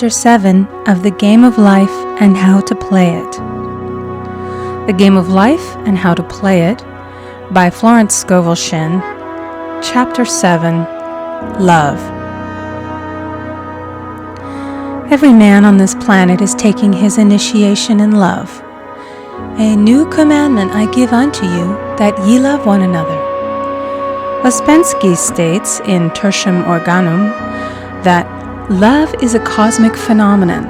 Chapter 7 of The Game of Life and How to Play It. The Game of Life and How to Play It by Florence Scovel Shinn. Chapter 7, Love. Every man on this planet is taking his initiation in love. A new commandment I give unto you, that ye love one another. Ouspensky states in Tertium Organum that love is a cosmic phenomenon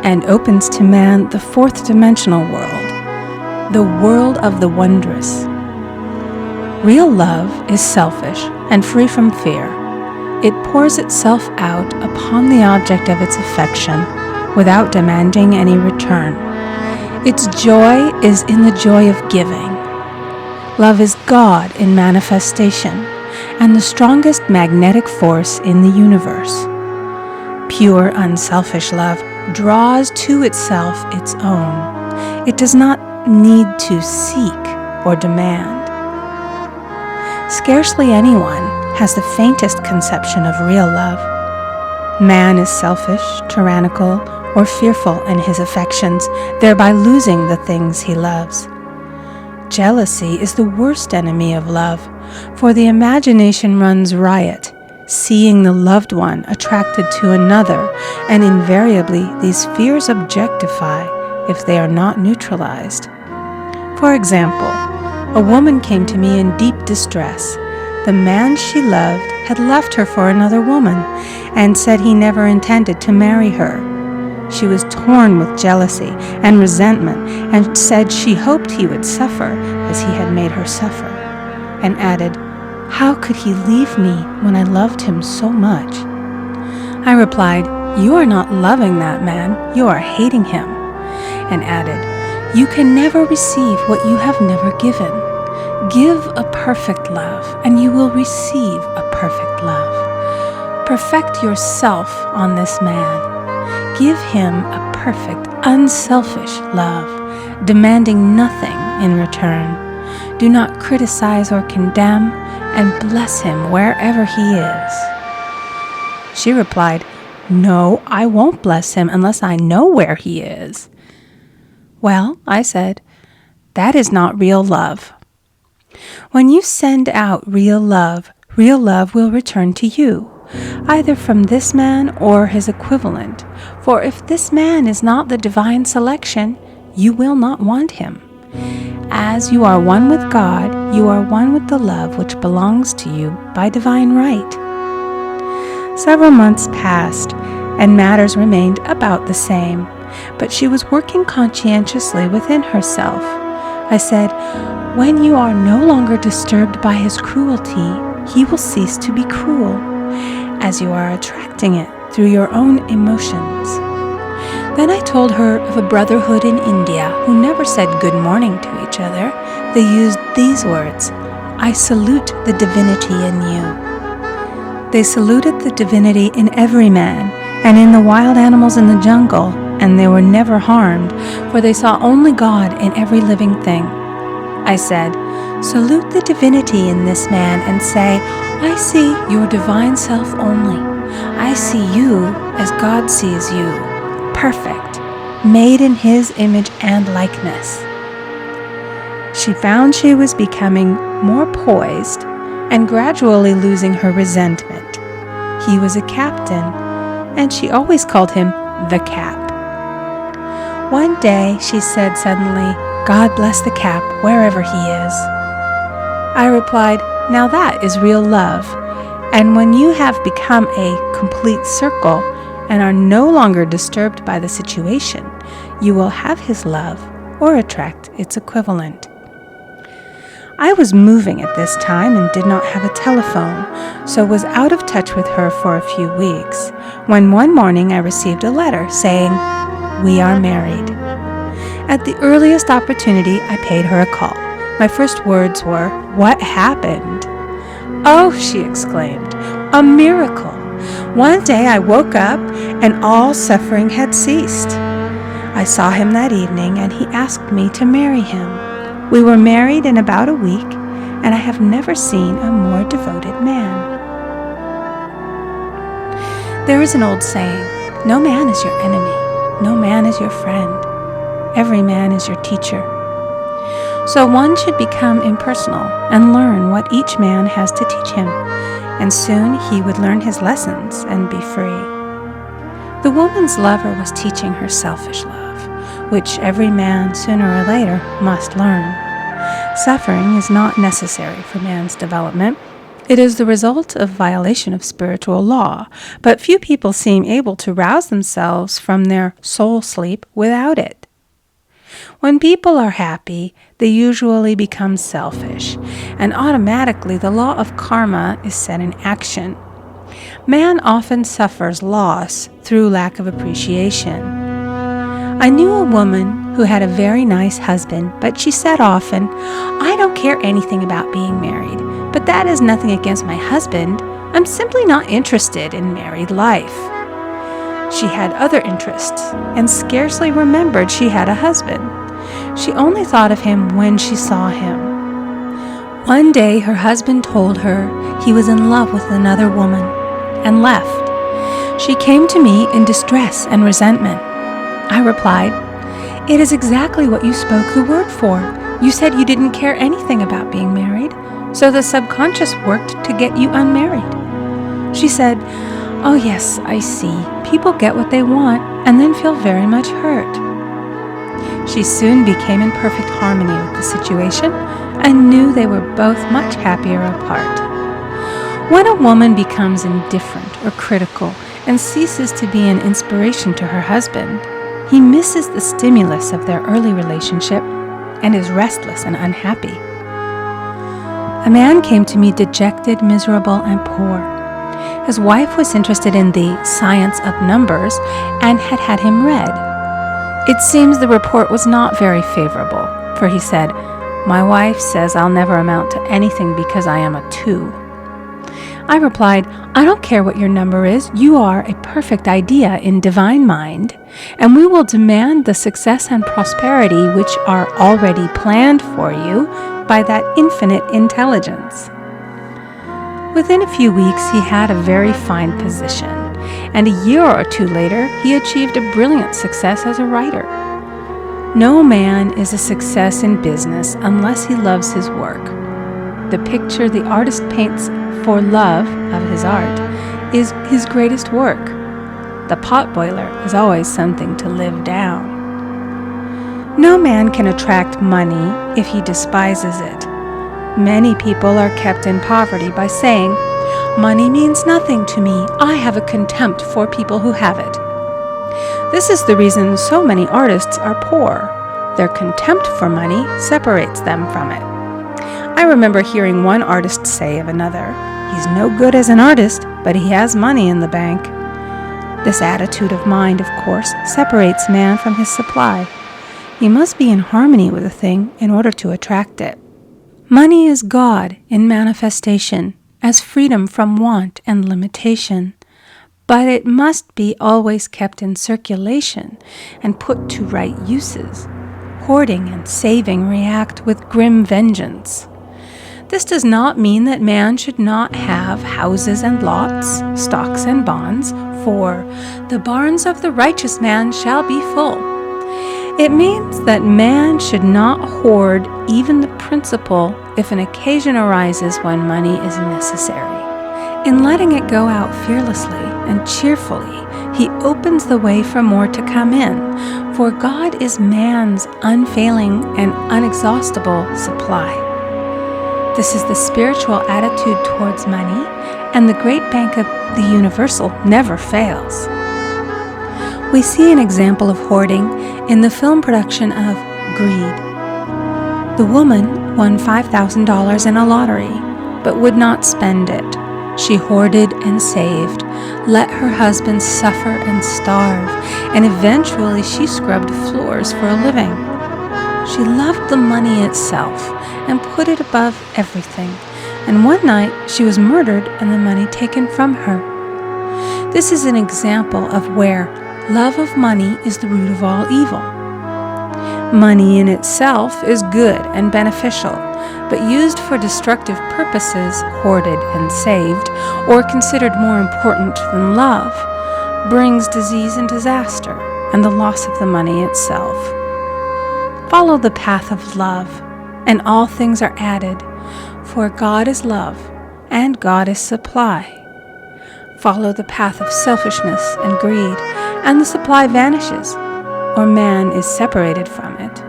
and opens to man the fourth dimensional world, the world of the wondrous. Real love is selfish and free from fear. It pours itself out upon the object of its affection without demanding any return. Its joy is in the joy of giving. Love is God in manifestation and the strongest magnetic force in the universe. Pure, unselfish love draws to itself its own. It does not need to seek or demand. Scarcely anyone has the faintest conception of real love. Man is selfish, tyrannical, or fearful in his affections, thereby losing the things he loves. Jealousy is the worst enemy of love, for the imagination runs riot, seeing the loved one attracted to another, and invariably these fears objectify if they are not neutralized. For example, a woman came to me in deep distress. The man she loved had left her for another woman and said he never intended to marry her. She was torn with jealousy and resentment and said she hoped he would suffer as he had made her suffer, and added, "How could he leave me when I loved him so much?" I replied, "You are not loving that man, you are hating him," and added, "You can never receive what you have never given. Give a perfect love, and you will receive a perfect love. Perfect yourself on this man. Give him a perfect, unselfish love, demanding nothing in return. Do not criticize or condemn, and bless him wherever he is." She replied, "No, I won't bless him unless I know where he is." "Well," I said, "that is not real love. When you send out real love will return to you, either from this man or his equivalent. For if this man is not the divine selection, you will not want him. As you are one with God, you are one with the love which belongs to you by divine right." Several months passed, and matters remained about the same, but she was working conscientiously within herself. I said, "When you are no longer disturbed by his cruelty, he will cease to be cruel, as you are attracting it through your own emotions." Then I told her of a brotherhood in India who never said good morning to each other. They used these words, "I salute the divinity in you." They saluted the divinity in every man and in the wild animals in the jungle, and they were never harmed, for they saw only God in every living thing. I said, "Salute the divinity in this man and say, I see your divine self only. I see you as God sees you, perfect, made in his image and likeness." She found she was becoming more poised and gradually losing her resentment. He was a captain, and she always called him the Cap. One day she said suddenly, "God bless the Cap wherever he is." I replied, "Now that is real love, and when you have become a complete circle and are no longer disturbed by the situation, you will have his love or attract its equivalent." I was moving at this time and did not have a telephone, so was out of touch with her for a few weeks, when one morning I received a letter saying, "We are married." At the earliest opportunity, I paid her a call. My first words were, "What happened?" "Oh," she exclaimed, "a miracle. One day I woke up and all suffering had ceased. I saw him that evening and he asked me to marry him. We were married in about a week, and I have never seen a more devoted man." There is an old saying, No man is your enemy. No man is your friend. Every man is your teacher. So one should become impersonal and learn what each man has to teach him, and soon he would learn his lessons and be free. The woman's lover was teaching her selfish love, which every man sooner or later must learn. Suffering is not necessary for man's development. It is the result of violation of spiritual law, but few people seem able to rouse themselves from their soul sleep without it. When people are happy, they usually become selfish, and automatically the law of karma is set in action. Man often suffers loss through lack of appreciation. I knew a woman who had a very nice husband, but she said often, "I don't care anything about being married, but that is nothing against my husband. I'm simply not interested in married life." She had other interests and scarcely remembered she had a husband. She only thought of him when she saw him. One day her husband told her he was in love with another woman and left. She came to me in distress and resentment. I replied, "It is exactly what you spoke the word for. You said you didn't care anything about being married, so the subconscious worked to get you unmarried." She said, "Oh yes, I see. People get what they want and then feel very much hurt." She soon became in perfect harmony with the situation and knew they were both much happier apart. When a woman becomes indifferent or critical and ceases to be an inspiration to her husband, he misses the stimulus of their early relationship and is restless and unhappy. A man came to me dejected, miserable, and poor. His wife was interested in the science of numbers and had had him read. It seems the report was not very favorable, for he said, "My wife says I'll never amount to anything because I am a 2. I replied, "I don't care what your number is. You are a perfect idea in divine mind, and we will demand the success and prosperity which are already planned for you by that infinite intelligence." Within a few weeks, he had a very fine position, and a year or 2 later, he achieved a brilliant success as a writer. No man is a success in business unless he loves his work. The picture the artist paints for love of his art is his greatest work. The potboiler is always something to live down. No man can attract money if he despises it. Many people are kept in poverty by saying, "Money means nothing to me. I have a contempt for people who have it." This is the reason so many artists are poor. Their contempt for money separates them from it. I remember hearing one artist say of another, "He's no good as an artist, but he has money in the bank." This attitude of mind, of course, separates man from his supply. He must be in harmony with a thing in order to attract it. Money is God in manifestation, as freedom from want and limitation, but it must be always kept in circulation and put to right uses. Hoarding and saving react with grim vengeance. This does not mean that man should not have houses and lots, stocks and bonds, for the barns of the righteous man shall be full. It means that man should not hoard even the principal if an occasion arises when money is necessary. In letting it go out fearlessly and cheerfully, he opens the way for more to come in, for God is man's unfailing and unexhaustible supply. This is the spiritual attitude towards money, and the great bank of the universal never fails. We see an example of hoarding in the film production of Greed. The woman won $5,000 in a lottery, but would not spend it. She hoarded and saved, let her husband suffer and starve, and eventually she scrubbed floors for a living. She loved the money itself and put it above everything, and one night she was murdered and the money taken from her. This is an example of where love of money is the root of all evil. Money in itself is good and beneficial, but used for destructive purposes, hoarded and saved, or considered more important than love, brings disease and disaster, and the loss of the money itself. Follow the path of love, and all things are added, for God is love, and God is supply. Follow the path of selfishness and greed, and the supply vanishes, or man is separated from it.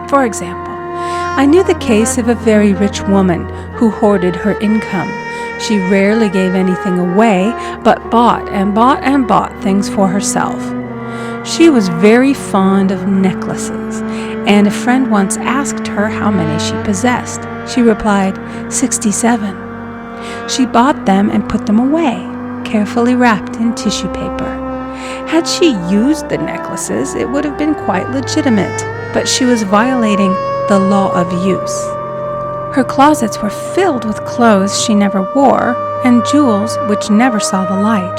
For example, I knew the case of a very rich woman who hoarded her income. She rarely gave anything away, but bought and bought and bought things for herself. She was very fond of necklaces, and a friend once asked her how many she possessed. She replied, 67. She bought them and put them away, carefully wrapped in tissue paper. Had she used the necklaces, it would have been quite legitimate, but she was violating the law of use. Her closets were filled with clothes she never wore and jewels which never saw the light.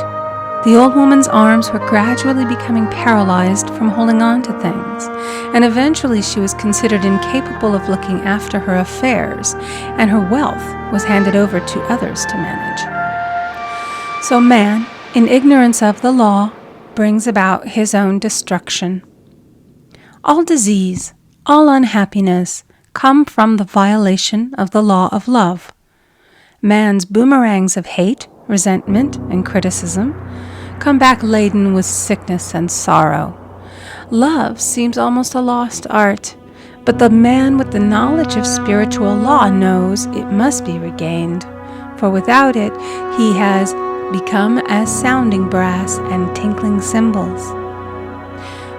The old woman's arms were gradually becoming paralyzed from holding on to things, and eventually she was considered incapable of looking after her affairs, and her wealth was handed over to others to manage. So man, in ignorance of the law, brings about his own destruction. All disease, all unhappiness come from the violation of the law of love. Man's boomerangs of hate, resentment, and criticism come back laden with sickness and sorrow. Love seems almost a lost art, but the man with the knowledge of spiritual law knows it must be regained, for without it he has become as sounding brass and tinkling cymbals.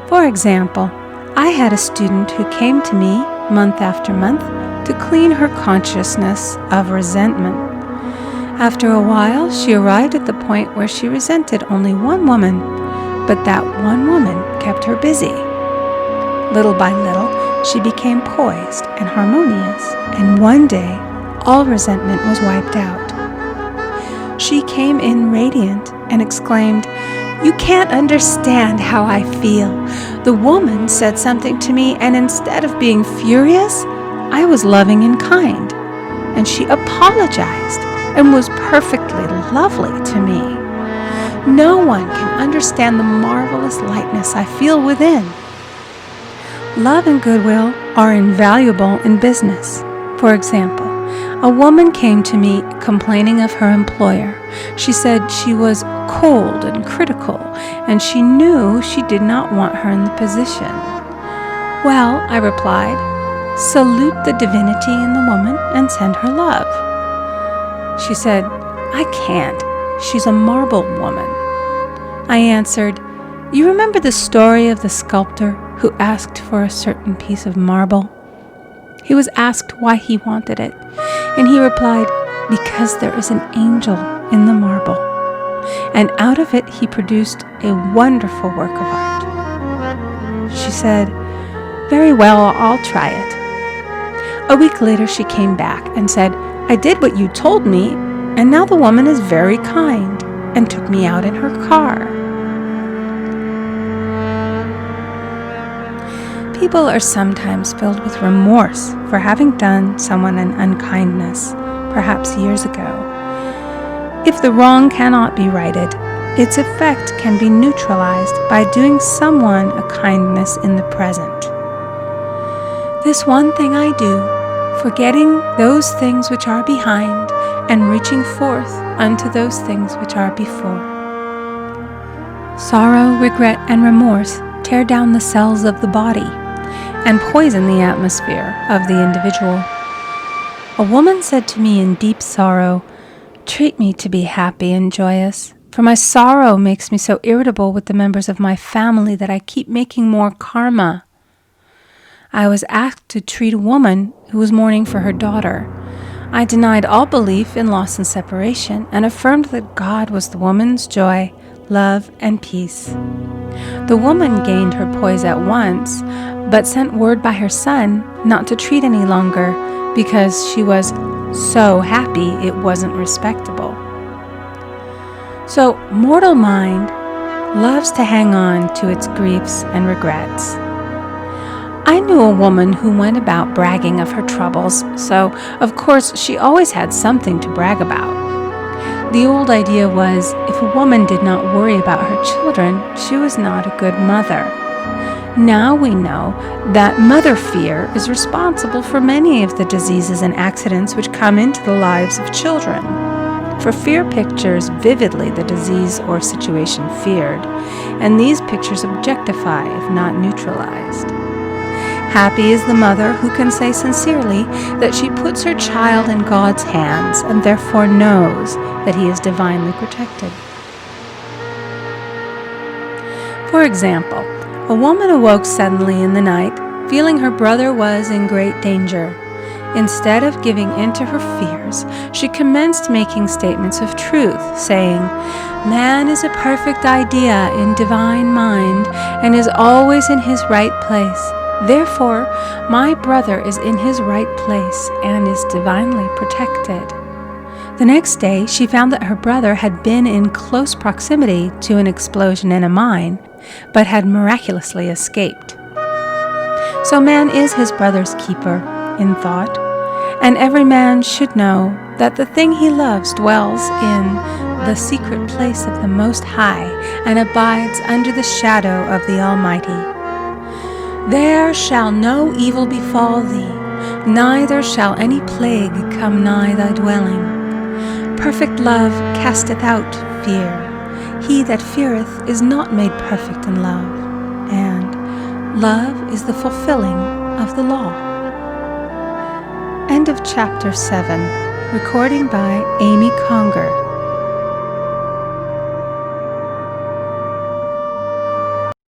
For example, I had a student who came to me month after month to clean her consciousness of resentment. After a while, she arrived at the point where she resented only one woman, but that one woman kept her busy. Little by little, she became poised and harmonious, and one day, all resentment was wiped out. She came in radiant and exclaimed, "You can't understand how I feel. The woman said something to me, and instead of being furious, I was loving and kind. And she apologized and was perfectly lovely to me. No one can understand the marvelous lightness I feel within." Love and goodwill are invaluable in business. For example, a woman came to me complaining of her employer. She said she was cold and critical, and she knew she did not want her in the position. "Well," I replied, "salute the divinity in the woman and send her love." She said, "I can't. She's a marble woman." I answered, "You remember the story of the sculptor who asked for a certain piece of marble? He was asked why he wanted it, and he replied, 'Because there is an angel in the marble.' And out of it he produced a wonderful work of art." She said, "Very well, I'll try it." A week later she came back and said, "I did what you told me, and now the woman is very kind and took me out in her car." People are sometimes filled with remorse for having done someone an unkindness, perhaps years ago. If the wrong cannot be righted, its effect can be neutralized by doing someone a kindness in the present. This one thing I do, forgetting those things which are behind, and reaching forth unto those things which are before. Sorrow, regret, and remorse tear down the cells of the body and poison the atmosphere of the individual. A woman said to me in deep sorrow, "Treat me to be happy and joyous, for my sorrow makes me so irritable with the members of my family that I keep making more karma." I was asked to treat a woman who was mourning for her daughter. I denied all belief in loss and separation and affirmed that God was the woman's joy, love, and peace. The woman gained her poise at once, but sent word by her son not to treat any longer because she was so happy it wasn't respectable. So, mortal mind loves to hang on to its griefs and regrets. I knew a woman who went about bragging of her troubles, so of course she always had something to brag about. The old idea was, if a woman did not worry about her children, she was not a good mother. Now we know that mother fear is responsible for many of the diseases and accidents which come into the lives of children. For fear pictures vividly the disease or situation feared, and these pictures objectify if not neutralized. Happy is the mother who can say sincerely that she puts her child in God's hands and therefore knows that he is divinely protected. For example, a woman awoke suddenly in the night, feeling her brother was in great danger. Instead of giving in to her fears, she commenced making statements of truth, saying, "Man is a perfect idea in divine mind and is always in his right place. Therefore, my brother is in his right place and is divinely protected." The next day, she found that her brother had been in close proximity to an explosion in a mine, but had miraculously escaped. So man is his brother's keeper in thought, and every man should know that the thing he loves dwells in the secret place of the Most High and abides under the shadow of the Almighty. There shall no evil befall thee, neither shall any plague come nigh thy dwelling. Perfect love casteth out fear. He that feareth is not made perfect in love, and love is the fulfilling of the law. End of chapter 7. Recording by Amy Conger.